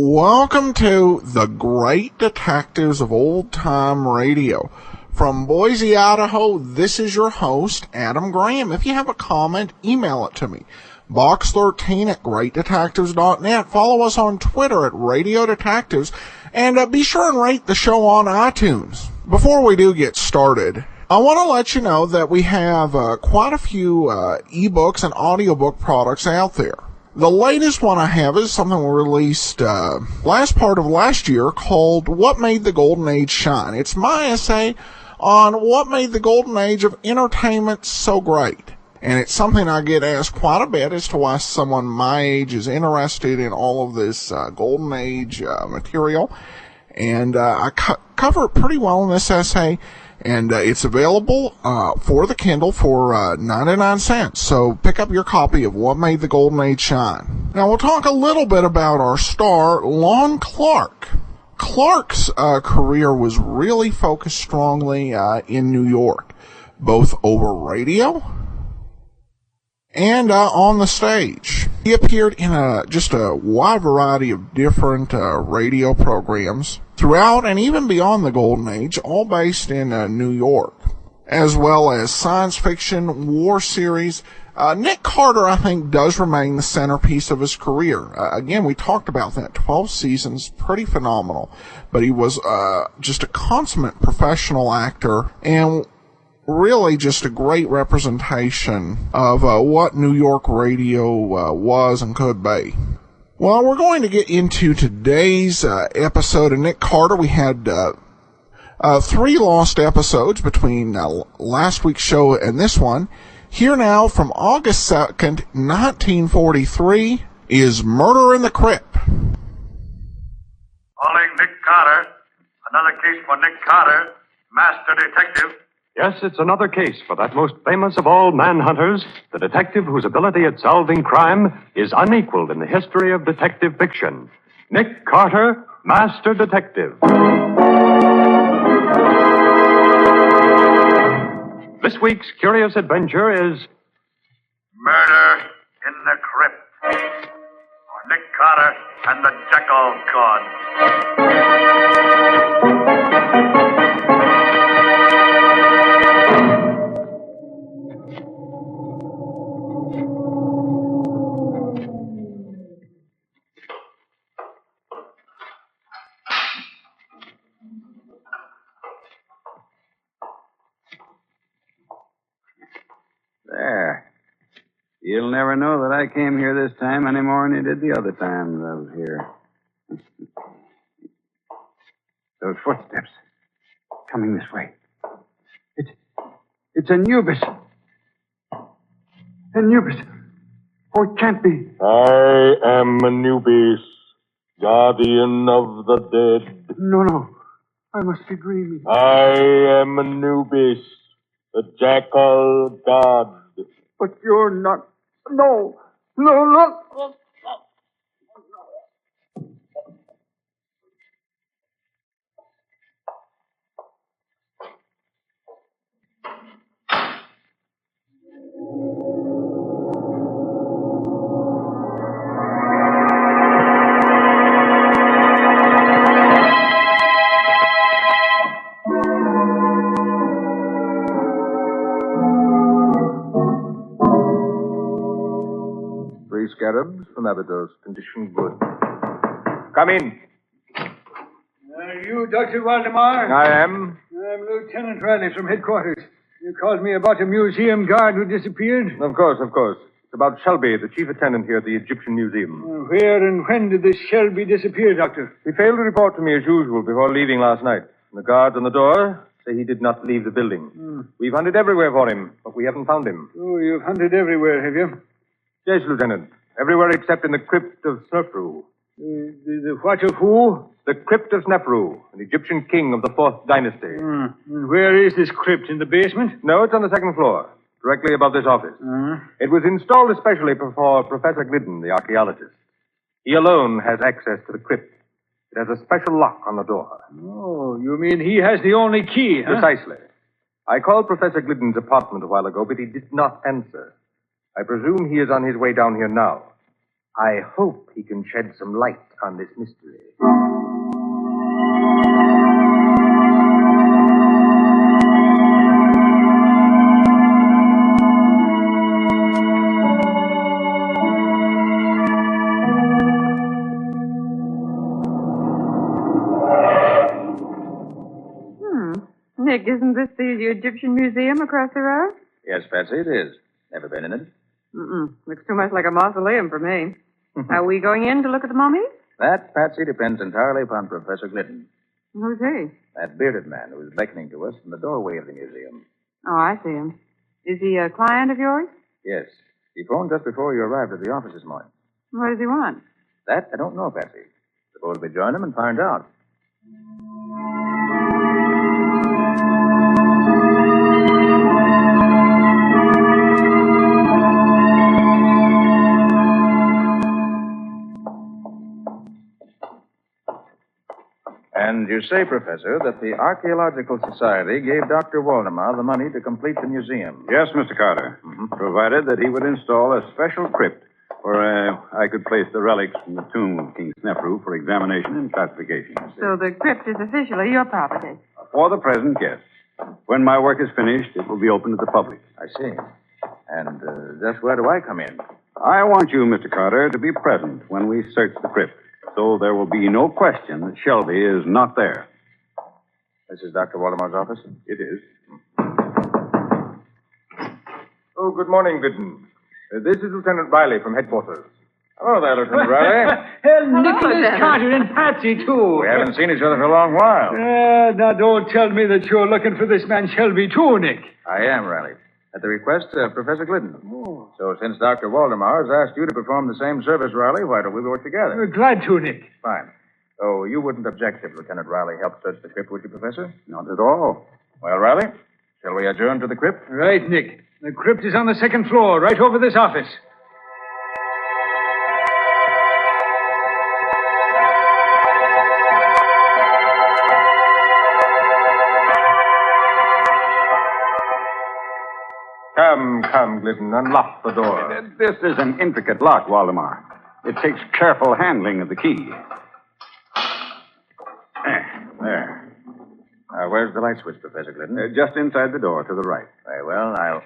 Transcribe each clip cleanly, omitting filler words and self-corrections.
Welcome to the Great Detectives of Old Time Radio. From Boise, Idaho, this is your host, Adam Graham. If you have a comment, email it to me. Box13 at greatdetectives.net. Follow us on Twitter at Radio Detectives. And be sure and rate the show on iTunes. Before we do get started, I want to let you know that we have quite a few ebooks and audiobook products out there. The latest one I have is something we released last part of last year called What Made the Golden Age Shine. It's my essay on what made the golden age of entertainment so great. And it's something I get asked quite a bit as to why someone my age is interested in all of this golden age material. And I cover it pretty well in this essay. And it's available for the Kindle for 99 cents. So pick up your copy of What Made the Golden Age Shine. Now we'll talk a little bit about our star, Lon Clark. Clark's career was really focused strongly in New York, both over radio and on the stage. He appeared in just a wide variety of different radio programs throughout and even beyond the Golden Age, all based in New York, as well as science fiction, war series. Nick Carter, I think, does remain the centerpiece of his career. Again, we talked about that. 12 seasons, pretty phenomenal. But he was just a consummate professional actor and really just a great representation of what New York radio was and could be. Well, we're going to get into today's episode of Nick Carter. We had 3 lost episodes between last week's show and this one. Here now, from August 2nd, 1943, is Murder in the Crypt. Calling Nick Carter. Another case for Nick Carter, Master Detective. Yes, it's another case for that most famous of all manhunters, the detective whose ability at solving crime is unequaled in the history of detective fiction. Nick Carter, Master Detective. This week's curious adventure is Murder in the Crypt. For Nick Carter and the Jackal God. There. You'll never know that I came here this time any more than you did the other times I was here. Those footsteps. Coming this way. It's Anubis. Anubis. Oh, it can't be. I am Anubis, guardian of the dead. No. I must be dreaming. I am Anubis, the Jackal God. But you're not. No. Look. Scarabs from Abydos. Condition good. Come in. Are you Dr. Waldemar? I am. I'm Lieutenant Riley from headquarters. You called me about a museum guard who disappeared? Of course. It's about Shelby, the chief attendant here at the Egyptian Museum. Where and when did this Shelby disappear, Doctor? He failed to report to me as usual before leaving last night. The guards on the door say he did not leave the building. We've hunted everywhere for him, but we haven't found him. Oh, you've hunted everywhere, have you? Yes, Lieutenant. Everywhere except in the crypt of Surfru. The what of who? The Crypt of Snefru, an Egyptian king of the 4th dynasty. And where is this crypt? In the basement? No, it's on the 2nd floor, directly above this office. It was installed especially for Professor Glidden, the archaeologist. He alone has access to the crypt. It has a special lock on the door. Oh, you mean he has the only key, huh? Precisely. I called Professor Glidden's apartment a while ago, but he did not answer. I presume he is on his way down here now. I hope he can shed some light on this mystery. Nick, isn't this the Egyptian Museum across the road? Yes, Patsy, it is. Never been in it. Looks too much like a mausoleum for me. Are we going in to look at the mummies? That, Patsy, depends entirely upon Professor Glidden. Who's he? That bearded man who is beckoning to us from the doorway of the museum. Oh, I see him. Is he a client of yours? Yes. He phoned just before you arrived at the office this morning. What does he want? That, I don't know, Patsy. Suppose we join him and find out. And you say, Professor, that the Archaeological Society gave Dr. Waldemar the money to complete the museum. Yes, Mr. Carter. Provided that he would install a special crypt where I could place the relics from the tomb of King Snefru for examination and classification. So the crypt is officially your property. For the present, yes. When my work is finished, it will be open to the public. I see. And just where do I come in? I want you, Mr. Carter, to be present when we search the crypt, so there will be no question that Shelby is not there. This is Dr. Waldemar's office? It is. Oh, good morning, Glidden. This is Lieutenant Riley from headquarters. Hello there, Lieutenant Riley. Nicholas Carter and Patsy, too. We haven't seen each other for a long while. Now, don't tell me that you're looking for this man Shelby, too, Nick. I am, Riley. At the request of Professor Glidden. Oh. So since Dr. Waldemar has asked you to perform the same service, Riley, why don't we work together? Glad to, Nick. Fine. Oh, you wouldn't object if Lieutenant Riley helped search the crypt, would you, Professor? Not at all. Well, Riley, shall we adjourn to the crypt? Right, Nick. The crypt is on the 2nd floor, right over this office. Come, Glidden, unlock the door. This is an intricate lock, Waldemar. It takes careful handling of the key. There. Where's the light switch, Professor Glidden? Just inside the door to the right. Very well, I'll...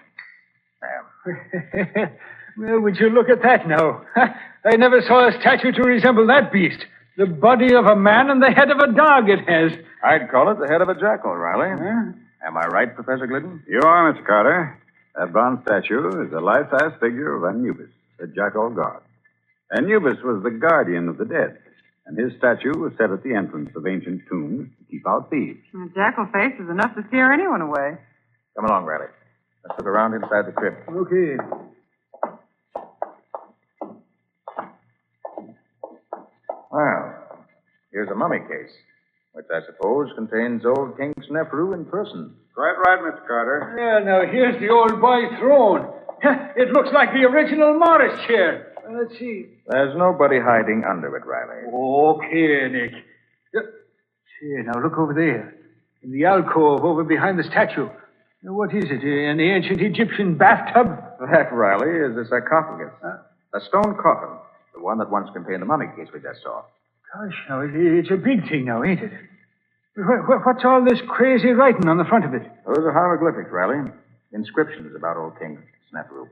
There. Well, would you look at that now? I never saw a statue to resemble that beast. The body of a man and the head of a dog it has. I'd call it the head of a jackal, Riley. Am I right, Professor Glidden? You are, Mr. Carter. That bronze statue is a life-size figure of Anubis, the jackal god. Anubis was the guardian of the dead, and his statue was set at the entrance of ancient tombs to keep out thieves. A jackal face is enough to scare anyone away. Come along, Riley. Let's look around inside the crypt. Okay. Well, here's a mummy case, which I suppose contains old King Snefru in person. Quite right, Mr. Carter. Yeah, now here's the old boy's throne. It looks like the original Morris chair. Let's see. There's nobody hiding under it, Riley. Okay, Nick. See, now look over there. In the alcove over behind the statue. Now, what is it? An ancient Egyptian bathtub? That, Riley, is a sarcophagus. A stone coffin. The one that once contained the mummy case we just saw. Gosh, now, it's a big thing now, ain't it? What's all this crazy writing on the front of it? Those are hieroglyphics, Riley. Inscriptions about old King Snefru.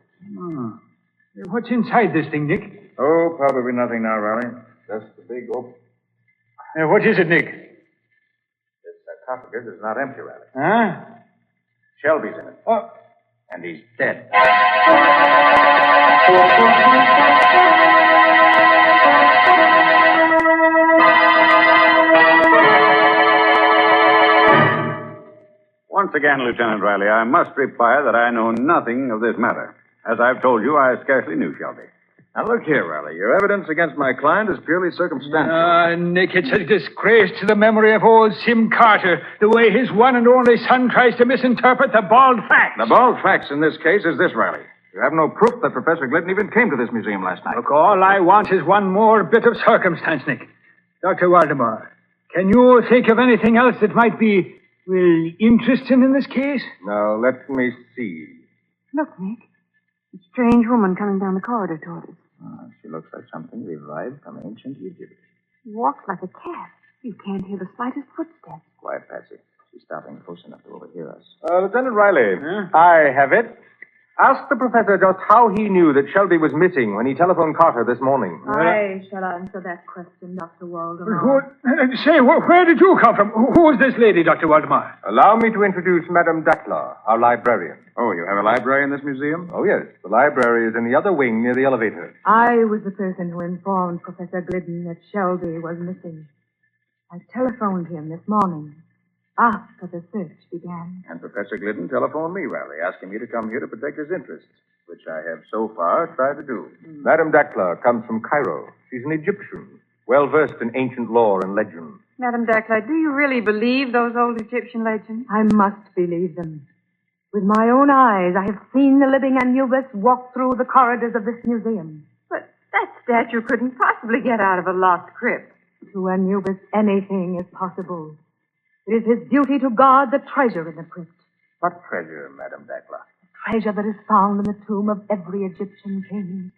What's inside this thing, Nick? Oh, probably nothing now, Riley. Just the big open... What is it, Nick? This sarcophagus is not empty, Riley. Huh? Shelby's in it. Oh. And he's dead. Once again, Lieutenant Riley, I must reply that I know nothing of this matter. As I've told you, I scarcely knew Shelby. Now, look here, Riley. Your evidence against my client is purely circumstantial. Nick, it's a disgrace to the memory of old Sim Carter, the way his one and only son tries to misinterpret the bald facts. The bald facts in this case is this, Riley. You have no proof that Professor Glidden even came to this museum last night. Look, all I want is one more bit of circumstance, Nick. Dr. Waldemar, can you think of anything else that might be, well, interesting in this case? Now, let me see. Look, Nick. A strange woman coming down the corridor toward us. She looks like something revived from ancient Egypt. She walks like a cat. You can't hear the slightest footsteps. Quiet, Patsy. She's stopping close enough to overhear us. Lieutenant Riley, I have it. Ask the professor just how he knew that Shelby was missing when he telephoned Carter this morning. I shall answer that question, Dr. Waldemar. Where did you come from? Who is this lady, Dr. Waldemar? Allow me to introduce Madame Dackler, our librarian. Oh, you have a library in this museum? Oh, yes. The library is in the other wing near the elevator. I was the person who informed Professor Glidden that Shelby was missing. I telephoned him this morning, after the search began. And Professor Glidden telephoned me, Riley, asking me to come here to protect his interests, which I have so far tried to do. Madame Dackler comes from Cairo. She's an Egyptian, well-versed in ancient lore and legend. Madame Dackler, do you really believe those old Egyptian legends? I must believe them. With my own eyes, I have seen the living Anubis walk through the corridors of this museum. But that statue couldn't possibly get out of a lost crypt. To Anubis, anything is possible. It is his duty to guard the treasure in the crypt. What treasure, Madame Dackler? Treasure that is found in the tomb of every Egyptian king.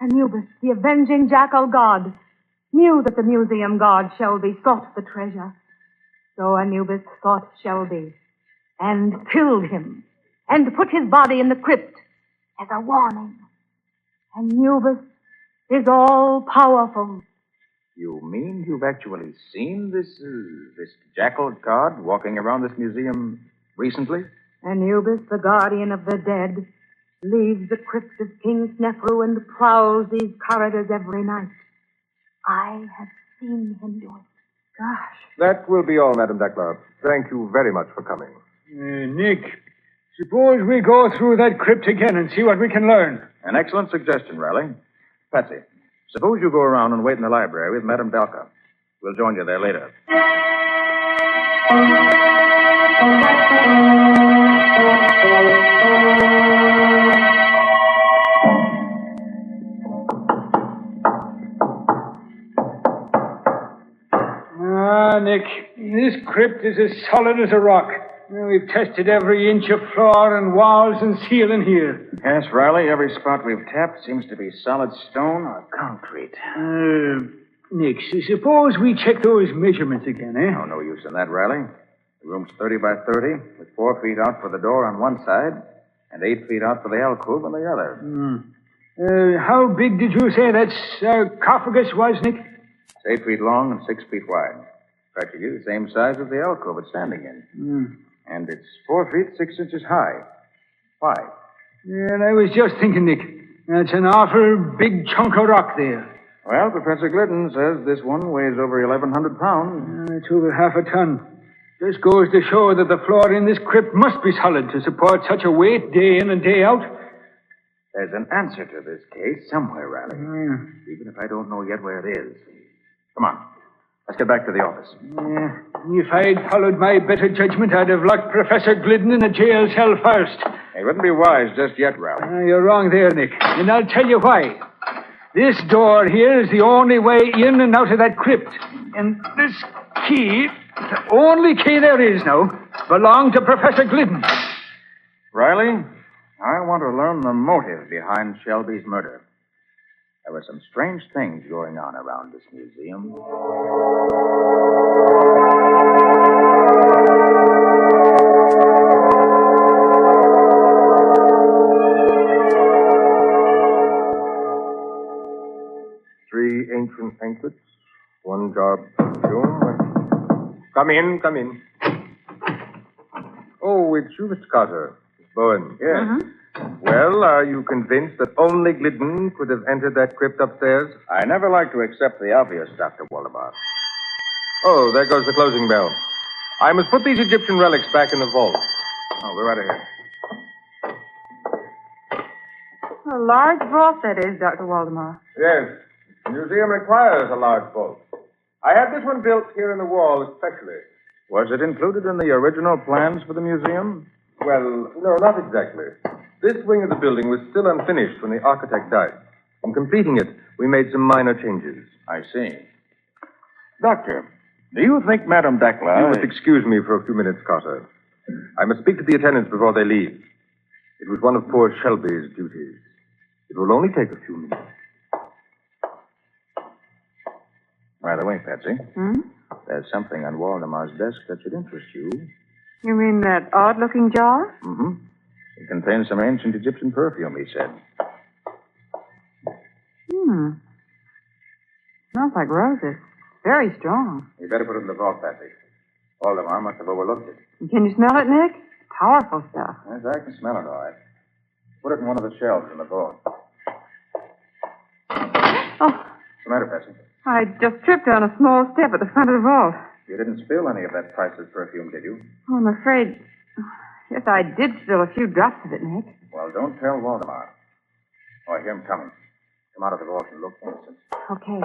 Anubis, the avenging jackal god, knew that the museum god Shelby sought the treasure. So Anubis sought Shelby and killed him and put his body in the crypt as a warning. Anubis is all-powerful. You mean you've actually seen this jackal god walking around this museum recently? Anubis, the guardian of the dead, leaves the crypt of King Snefru and prowls these corridors every night. I have seen him do it. Gosh. That will be all, Madame Dackler. Thank you very much for coming. Nick, suppose we go through that crypt again and see what we can learn. An excellent suggestion, Riley. Patsy, suppose you go around and wait in the library with Madame Dackler. We'll join you there later. Nick, this crypt is as solid as a rock. We've tested every inch of floor and walls and ceiling here. Yes, Riley, every spot we've tapped seems to be solid stone or concrete. Nick, suppose we check those measurements again, eh? Oh, no use in that, Riley. The room's 30 by 30, with 4 feet out for the door on one side and 8 feet out for the alcove on the other. How big did you say that sarcophagus was, Nick? It's 8 feet long and 6 feet wide. Practically the same size as the alcove it's standing in. And it's 4 feet 6 inches high. Why? Well, I was just thinking, Nick. That's an awful big chunk of rock there. Well, Professor Glidden says this one weighs over 1,100 pounds. It's over half a ton. This goes to show that the floor in this crypt must be solid to support such a weight day in and day out. There's an answer to this case somewhere, Riley. Even if I don't know yet where it is. Come on. Let's get back to the office. If I'd followed my better judgment, I'd have locked Professor Glidden in a jail cell first. It wouldn't be wise just yet, Riley. You're wrong there, Nick. And I'll tell you why. This door here is the only way in and out of that crypt. And this key, the only key there is now, belonged to Professor Glidden. Riley, I want to learn the motive behind Shelby's murder. There were some strange things going on around this museum. Three ancient anklets, one job perfume. Come in. Oh, it's you, Mr. Carter. Miss Bowen. Yes. Well, are you convinced that only Glidden could have entered that crypt upstairs? I never like to accept the obvious, Dr. Waldemar. Oh, there goes the closing bell. I must put these Egyptian relics back in the vault. Oh, we're out of here. A large vault, that is, Dr. Waldemar. Yes. The museum requires a large vault. I had this one built here in the wall especially. Was it included in the original plans for the museum? Well, no, not exactly. This wing of the building was still unfinished when the architect died. In completing it, we made some minor changes. I see. Doctor, do you think Madame Dakla... You must excuse me for a few minutes, Carter. I must speak to the attendants before they leave. It was one of poor Shelby's duties. It will only take a few minutes. By the way, Patsy, there's something on Waldemar's desk that should interest you. You mean that odd-looking jar? Mm-hmm. It contains some ancient Egyptian perfume, he said. Smells like roses. Very strong. You better put it in the vault, Patsy. Waldemar must have overlooked it. Can you smell it, Nick? Powerful stuff. Yes, I can smell it all right. Put it in one of the shelves in the vault. Oh, What's the matter, Patsy? I just tripped on a small step at the front of the vault. You didn't spill any of that priceless perfume, did you? Oh, I'm afraid... Yes, I did spill a few drops of it, Nick. Well, don't tell Waldemar. Oh, I hear him coming. Come out of the vault and look innocent. Okay.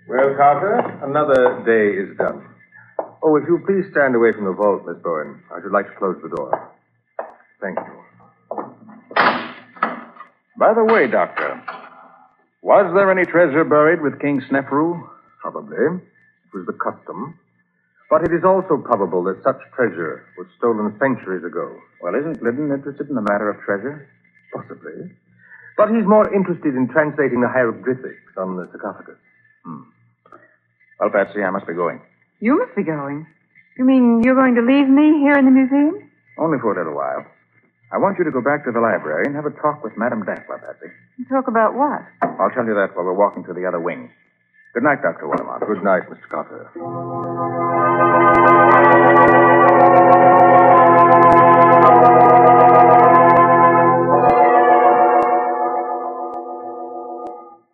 Well, Carter, another day is done. Oh, if you'll please stand away from the vault, Miss Bowen. I should like to close the door. Thank you. By the way, Doctor, was there any treasure buried with King Snefru? Probably. It was the custom. But it is also probable that such treasure was stolen centuries ago. Well, isn't Glidden interested in the matter of treasure? Possibly. But he's more interested in translating the hieroglyphics on the sarcophagus. Well, Patsy, I must be going. You must be going. You mean you're going to leave me here in the museum? Only for a little while. I want you to go back to the library and have a talk with Madame Dakla, Patsy. Talk about what? I'll tell you that while we're walking through the other wing. Good night, Dr. Waldemar. Good night, Mr. Carter.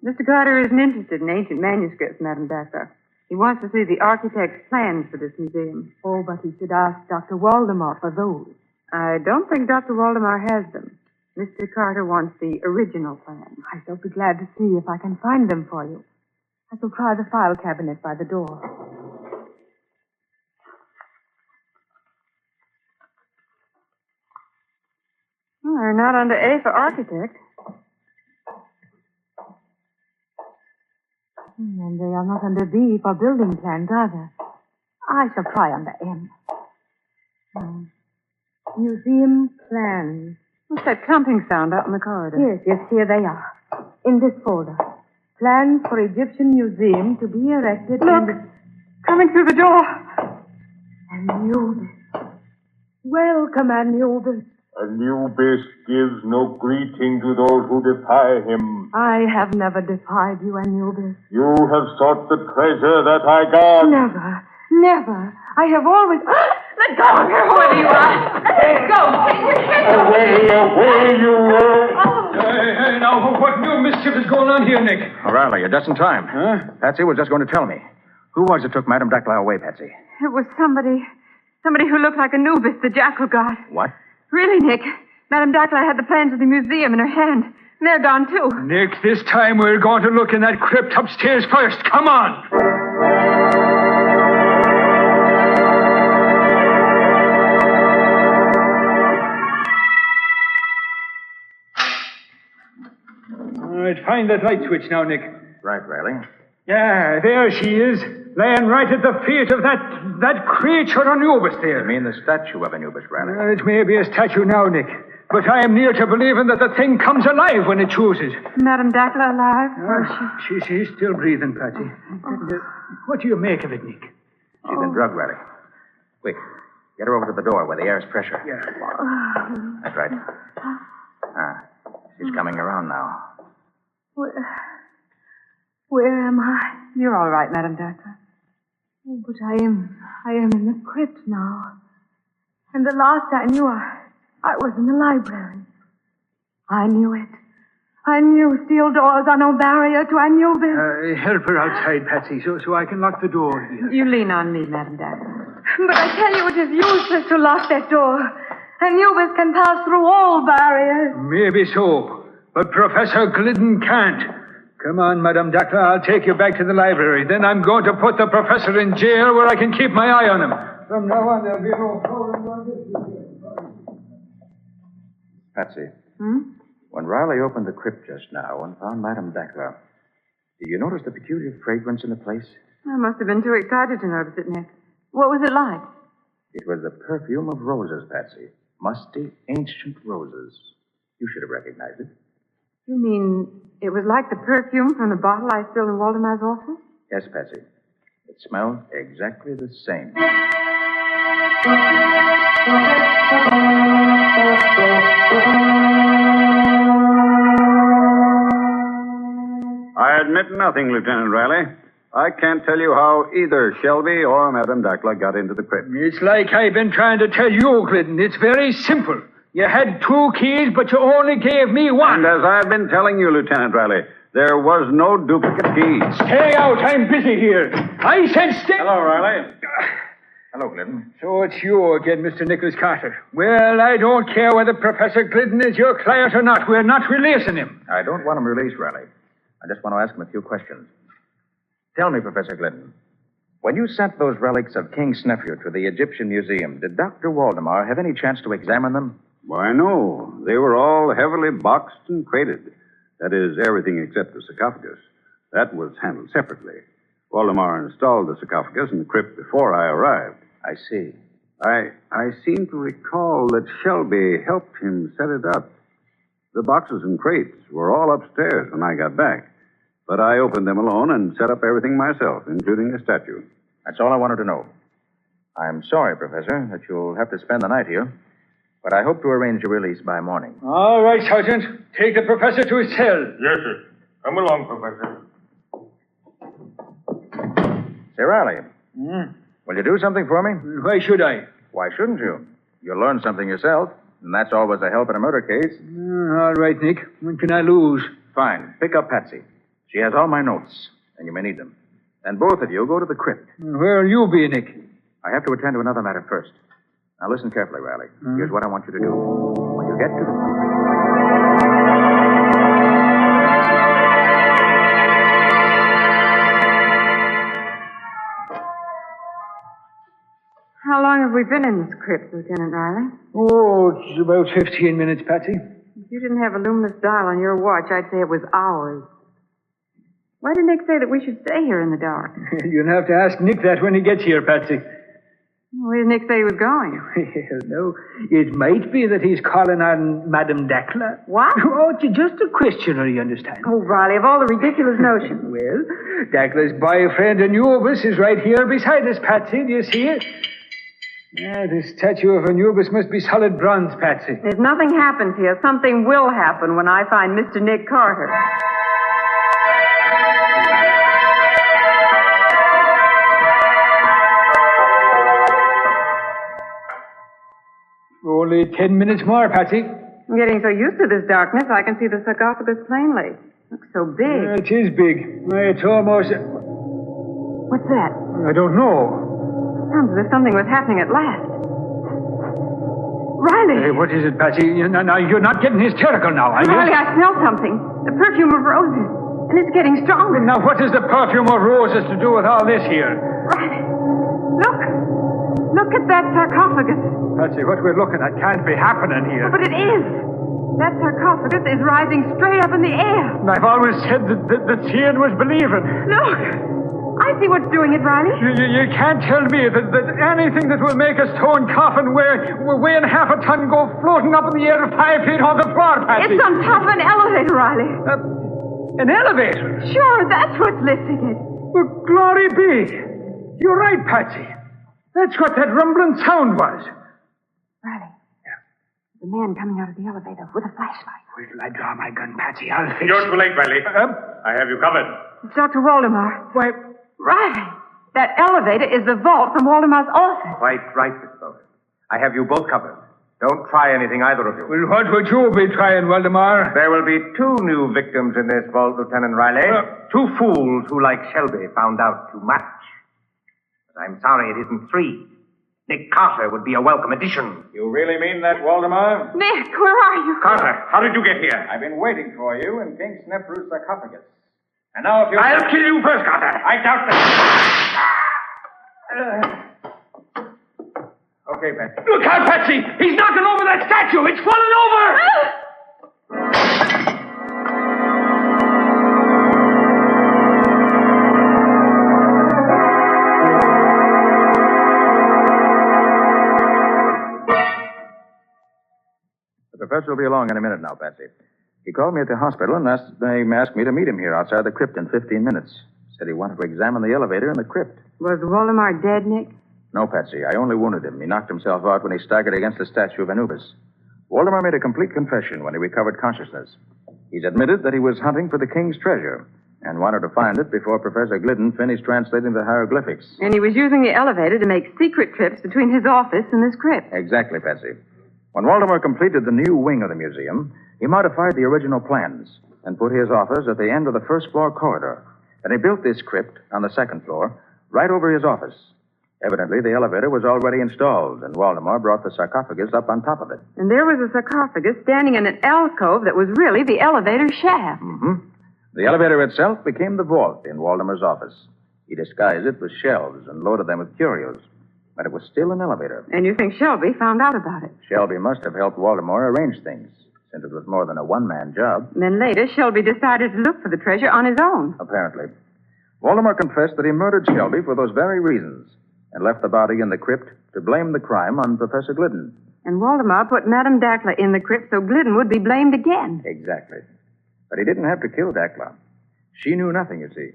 Mr. Carter isn't interested in ancient manuscripts, Madame Dakla. He wants to see the architect's plans for this museum. Oh, but he should ask Dr. Waldemar for those. I don't think Dr. Waldemar has them. Mr. Carter wants the original plans. I shall be glad to see if I can find them for you. I shall try the file cabinet by the door. Well, they're not under A for architect. And they are not under B for building plans either. I shall try under M. Museum plans. What's that clumping sound out in the corridor? Yes, here they are. In this folder. Plans for Egyptian Museum to be erected Look! Coming through the door. Anubis. Welcome, Anubis. Anubis gives no greeting to those who defy him. I have never defied you, Anubis. You have sought the treasure that I guard. Never. I have always... Let go of her, whoever you are. Let go. Take your hands Away, you will. Hey, now, what new mischief is going on here, Nick? O'Reilly, you're just in time. Huh? Patsy was just going to tell me. Who was it took Madame Dakla away, Patsy? It was somebody who looked like Anubis, the jackal god. What? Really, Nick. Madame Dakla had the plans of the museum in her hand. And they're gone, too. Nick, this time we're going to look in that crypt upstairs first. Come on. All right, find that light switch now, Nick. Right, Riley. Yeah, there she is, laying right at the feet of that creature Anubis there. You mean the statue of Anubis, Riley? It may be a statue now, Nick, but I am near to believing that the thing comes alive when it chooses. Madame Dakla alive? She's still breathing, Patsy. What do you make of it, Nick? She's been drugged, Riley. Quick, get her over to the door where the air is pressure. Yeah. That's right. She's coming around now. Where am I? You're all right, Madame Dakla. Oh, but I am in the crypt now. And the last I knew, I was in the library. I knew it. I knew steel doors are no barrier to Anubis. Help her outside, Patsy, so I can lock the door here. You lean on me, Madame Dakla. But I tell you, it is useless to lock that door. Anubis can pass through all barriers. Maybe so, but Professor Glidden can't. Come on, Madame Dackler, I'll take you back to the library. Then I'm going to put the professor in jail where I can keep my eye on him. From now on, there'll be no fooling on this. Patsy. When Riley opened the crypt just now and found Madame Dackler, did you notice the peculiar fragrance in the place? I must have been too excited to notice it, Nick. What was it like? It was the perfume of roses, Patsy. Musty, ancient roses. You should have recognized it. You mean it was like the perfume from the bottle I filled in Waldemar's office? Yes, Patsy. It smelled exactly the same. I admit nothing, Lieutenant Riley. I can't tell you how either Shelby or Madame Dackler got into the crypt. It's like I've been trying to tell you, Glidden. It's very simple. You had 2 keys, but you only gave me 1. And as I've been telling you, Lieutenant Riley, there was no duplicate key. Stay out. I'm busy here. I said stay. Hello, Riley. Hello, Glidden. So it's you again, Mr. Nicholas Carter. Well, I don't care whether Professor Glidden is your client or not. We're not releasing him. I don't want him released, Riley. I just want to ask him a few questions. Tell me, Professor Glidden, when you sent those relics of King Snefru to the Egyptian Museum, did Dr. Waldemar have any chance to examine them? Why, no. They were all heavily boxed and crated. That is, everything except the sarcophagus. That was handled separately. Waldemar installed the sarcophagus in the crypt before I arrived. I see. I seem to recall that Shelby helped him set it up. The boxes and crates were all upstairs when I got back. But I opened them alone and set up everything myself, including the statue. That's all I wanted to know. I'm sorry, Professor, that you'll have to spend the night here. But I hope to arrange your release by morning. All right, Sergeant. Take the professor to his cell. Yes, sir. Come along, Professor. Say, Riley, will you do something for me? Why should I? Why shouldn't you? You'll learn something yourself, and that's always a help in a murder case. All right, Nick. What can I lose? Fine. Pick up Patsy. She has all my notes, and you may need them. And both of you go to the crypt. Where'll you be, Nick? I have to attend to another matter first. Now listen carefully, Riley. Here's what I want you to do. When you get to the... How long have we been in this crypt, Lieutenant Riley? Oh, it's about 15 minutes, Patsy. If you didn't have a luminous dial on your watch, I'd say it was hours. Why did Nick say that we should stay here in the dark? You'll have to ask Nick that when he gets here, Patsy. Where did Nick say he was going? Well, no, it might be that he's calling on Madame Dackler. What? Oh, it's just a questioner, you understand. Oh, Riley, of all the ridiculous notions. Well, Dackler's boyfriend Anubis is right here beside us, Patsy. Do you see it? Yeah, this statue of Anubis must be solid bronze, Patsy. If nothing happens here, something will happen when I find Mr. Nick Carter. Only 10 minutes more, Patsy. I'm getting so used to this darkness, I can see the sarcophagus plainly. Looks so big. Yeah, it is big. It's almost... What's that? I don't know. Sounds as if something was happening at last. Riley! Hey, what is it, Patsy? Now, you're not getting hysterical now, are you? Riley, I smell something. The perfume of roses. And it's getting stronger. Now, what does the perfume of roses to do with all this here? Riley, look. Look at that sarcophagus. Patsy, what we're looking at can't be happening here. Oh, but it is. That sarcophagus is rising straight up in the air. I've always said that seeing was believing. Look. I see what's doing it, Riley. You can't tell me that anything that will make a stone coffin weighing half a ton go floating up in the air 5 feet on the floor, Patsy. It's on top of an elevator, Riley. An elevator? Sure, that's what's lifting it. Well, glory be. You're right, Patsy. That's what that rumbling sound was. Riley. Yeah. The man coming out of the elevator with a flashlight. Wait till I draw my gun, Patsy. I'll fix You're too late, Riley. I have you covered. It's Dr. Waldemar. Why... Riley, that elevator is the vault from Waldemar's office. Quite right, Miss Bowden. I have you both covered. Don't try anything, either of you. Well, what would you be trying, Waldemar? There will be 2 new victims in this vault, Lieutenant Riley. 2 fools who, like Shelby, found out too much. But I'm sorry it isn't 3. Nick Carter would be a welcome addition. You really mean that, Waldemar? Nick, where are you? Carter, how did you get here? I've been waiting for you in King Snefru's sarcophagus. And now if you... I'll kill you first, Carter. I doubt that. Okay, Patsy. Look out, Patsy! He's knocking over that statue! It's falling over! The professor will be along in a minute now, Patsy. He called me at the hospital and asked me to meet him here outside the crypt in 15 minutes. Said he wanted to examine the elevator in the crypt. Was Waldemar dead, Nick? No, Patsy. I only wounded him. He knocked himself out when he staggered against the statue of Anubis. Waldemar made a complete confession when he recovered consciousness. He's admitted that he was hunting for the king's treasure and wanted to find it before Professor Glidden finished translating the hieroglyphics. And he was using the elevator to make secret trips between his office and this crypt. Exactly, Patsy. When Waldemar completed the new wing of the museum, he modified the original plans and put his office at the end of the first floor corridor. Then he built this crypt on the second floor, right over his office. Evidently, the elevator was already installed, and Waldemar brought the sarcophagus up on top of it. And there was a sarcophagus standing in an alcove that was really the elevator shaft. Mm-hmm. The elevator itself became the vault in Waldemar's office. He disguised it with shelves and loaded them with curios. But it was still an elevator. And you think Shelby found out about it? Shelby must have helped Waldemar arrange things, since it was more than a one-man job. And then later, Shelby decided to look for the treasure on his own. Apparently. Waldemar confessed that he murdered Shelby for those very reasons and left the body in the crypt to blame the crime on Professor Glidden. And Waldemar put Madame Dackler in the crypt so Glidden would be blamed again. Exactly. But he didn't have to kill Dackler. She knew nothing, you see.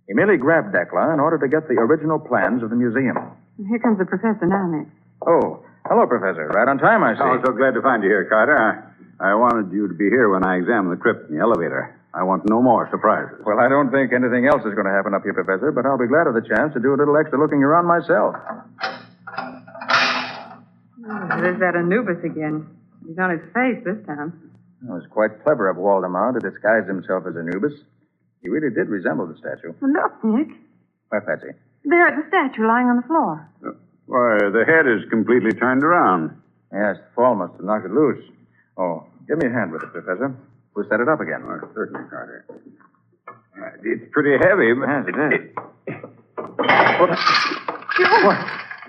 He merely grabbed Dackler in order to get the original plans of the museum. And here comes the professor now, Nick. Oh, hello, Professor. Right on time, I see. Oh, so glad to find you here, Carter. I wanted you to be here when I examined the crypt in the elevator. I want no more surprises. Well, I don't think anything else is going to happen up here, Professor, but I'll be glad of the chance to do a little extra looking around myself. There's that Anubis again. He's on his face this time. It was quite clever of Waldemar to disguise himself as Anubis. He really did resemble the statue. Well, look, Nick. Where, Patsy? There at the statue lying on the floor. Why, the head is completely turned around. Yes, the fall must have knocked it loose. Oh, give me a hand with it, Professor. We'll set it up again. Oh, certainly, Carter. It's pretty heavy, but... Yes, it is.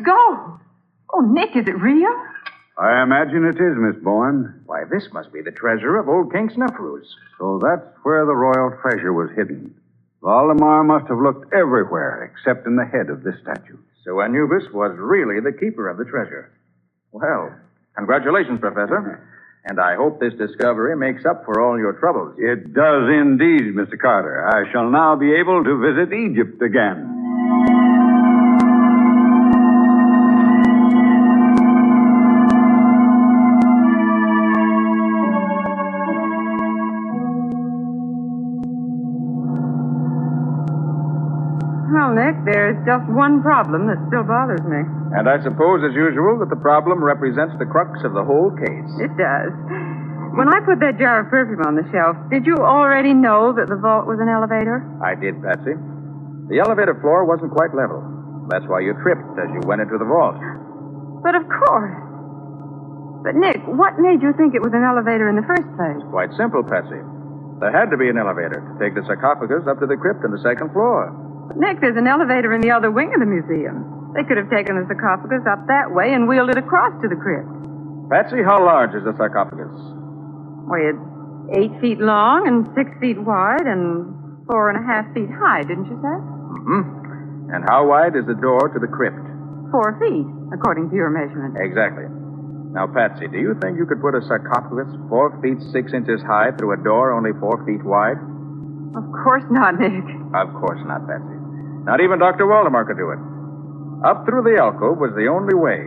Go! Oh, Nick, is it real? I imagine it is, Miss Bourne. Why, this must be the treasure of old King Snefru's. So that's where the royal treasure was hidden. Valdemar must have looked everywhere except in the head of this statue. So Anubis was really the keeper of the treasure. Well, congratulations, Professor. And I hope this discovery makes up for all your troubles. It does indeed, Mr. Carter. I shall now be able to visit Egypt again. Well, Nick, there's just one problem that still bothers me. And I suppose, as usual, that the problem represents the crux of the whole case. It does. When I put that jar of perfume on the shelf, did you already know that the vault was an elevator? I did, Patsy. The elevator floor wasn't quite level. That's why you tripped as you went into the vault. But of course. But, Nick, what made you think it was an elevator in the first place? Quite simple, Patsy. There had to be an elevator to take the sarcophagus up to the crypt on the second floor. Nick, there's an elevator in the other wing of the museum. They could have taken the sarcophagus up that way and wheeled it across to the crypt. Patsy, how large is the sarcophagus? Why, it's 8 feet long and 6 feet wide and 4.5 feet high, didn't you say? Mm-hmm. And how wide is the door to the crypt? 4 feet, according to your measurement. Exactly. Now, Patsy, do you think you could put a sarcophagus 4 feet 6 inches high through a door only 4 feet wide? Of course not, Nick. Of course not, Patsy. Not even Dr. Waldemar could do it. Up through the alcove was the only way.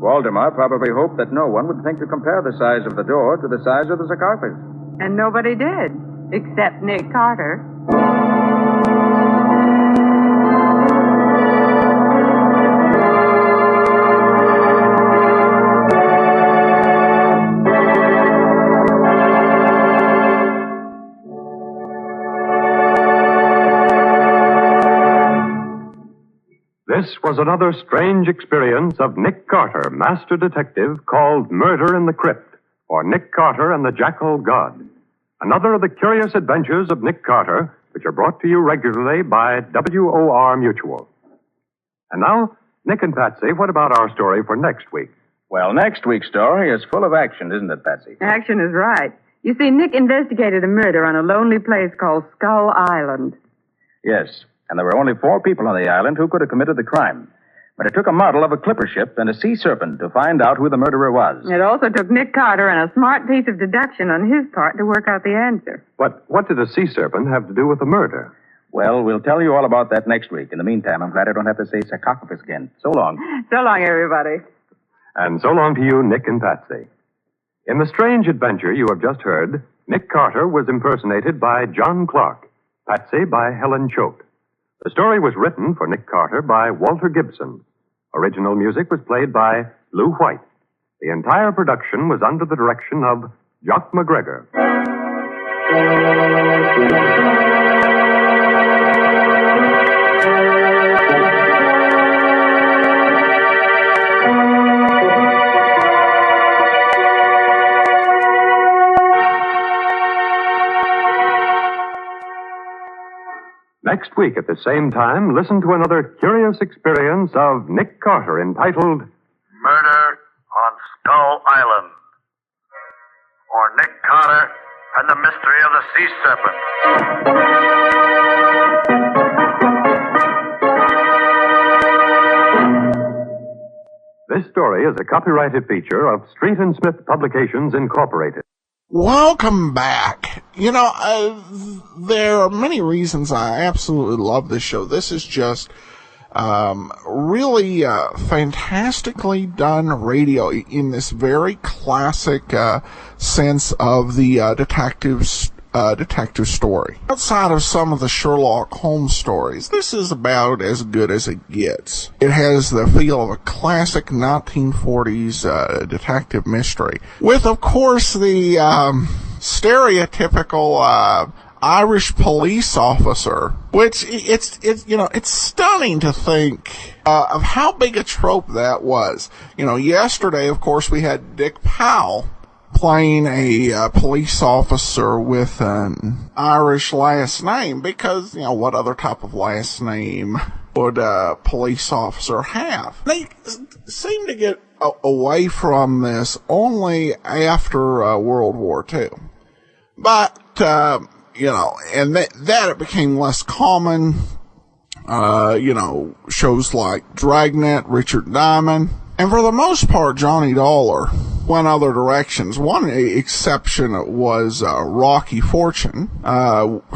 Waldemar probably hoped that no one would think to compare the size of the door to the size of the sarcophagus. And nobody did, except Nick Carter. This was another strange experience of Nick Carter, master detective, called Murder in the Crypt, or Nick Carter and the Jackal God. Another of the curious adventures of Nick Carter, which are brought to you regularly by WOR Mutual. And now, Nick and Patsy, what about our story for next week? Well, next week's story is full of action, isn't it, Patsy? Action is right. You see, Nick investigated a murder on a lonely place called Skull Island. Yes, and there were only 4 people on the island who could have committed the crime. But it took a model of a clipper ship and a sea serpent to find out who the murderer was. It also took Nick Carter and a smart piece of deduction on his part to work out the answer. But what did a sea serpent have to do with the murder? Well, we'll tell you all about that next week. In the meantime, I'm glad I don't have to say sarcophagus again. So long. So long, everybody. And so long to you, Nick and Patsy. In the strange adventure you have just heard, Nick Carter was impersonated by John Clark, Patsy by Helen Choate. The story was written for Nick Carter by Walter Gibson. Original music was played by Lou White. The entire production was under the direction of Jock McGregor. Next week at the same time, listen to another curious experience of Nick Carter entitled Murder on Skull Island. Or Nick Carter and the Mystery of the Sea Serpent. This story is a copyrighted feature of Street and Smith Publications, Incorporated. Welcome back. There are many reasons I absolutely love this show. This is just really fantastically done radio in this very classic sense of the detective story. Outside of some of the Sherlock Holmes stories, this is about as good as it gets. It has the feel of a classic 1940s detective mystery, with, of course, the stereotypical Irish police officer, which it's stunning to think of how big a trope that was. Yesterday, of course, we had Dick Powell playing a police officer with an Irish last name, because, what other type of last name would a police officer have? They seem to get away from this only after World War II. But, and that it became less common. Shows like Dragnet, Richard Diamond, and for the most part, Johnny Dollar went other directions. One exception was Rocky Fortune,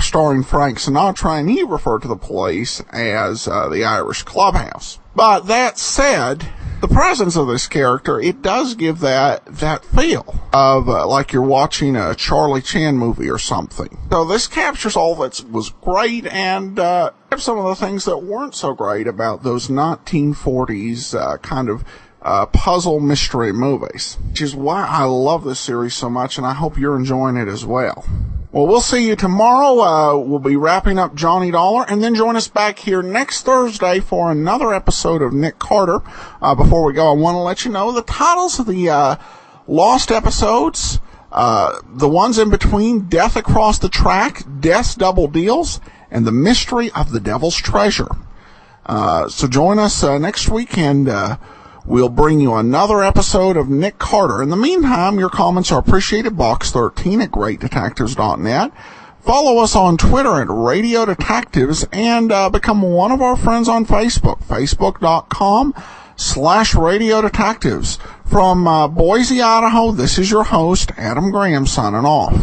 starring Frank Sinatra, and he referred to the place as the Irish Clubhouse. But that said, the presence of this character, it does give that feel of like you're watching a Charlie Chan movie or something. So this captures all that was great and some of the things that weren't so great about those 1940s kind of puzzle mystery movies, which is why I love this series so much, and I hope you're enjoying it as well. Well, we'll see you tomorrow. We'll be wrapping up Johnny Dollar, and then join us back here next Thursday for another episode of Nick Carter. Before we go, I want to let you know the titles of the lost episodes, the ones in between: Death Across the Track, Death's Double Deals, and The Mystery of the Devil's Treasure. So join us next week, and we'll bring you another episode of Nick Carter. In the meantime, your comments are appreciated. Box13 at greatdetectives.net. Follow us on Twitter at Radio Detectives, and become one of our friends on Facebook, facebook.com/Radio Detectives. From Boise, Idaho, this is your host, Adam Graham, signing off.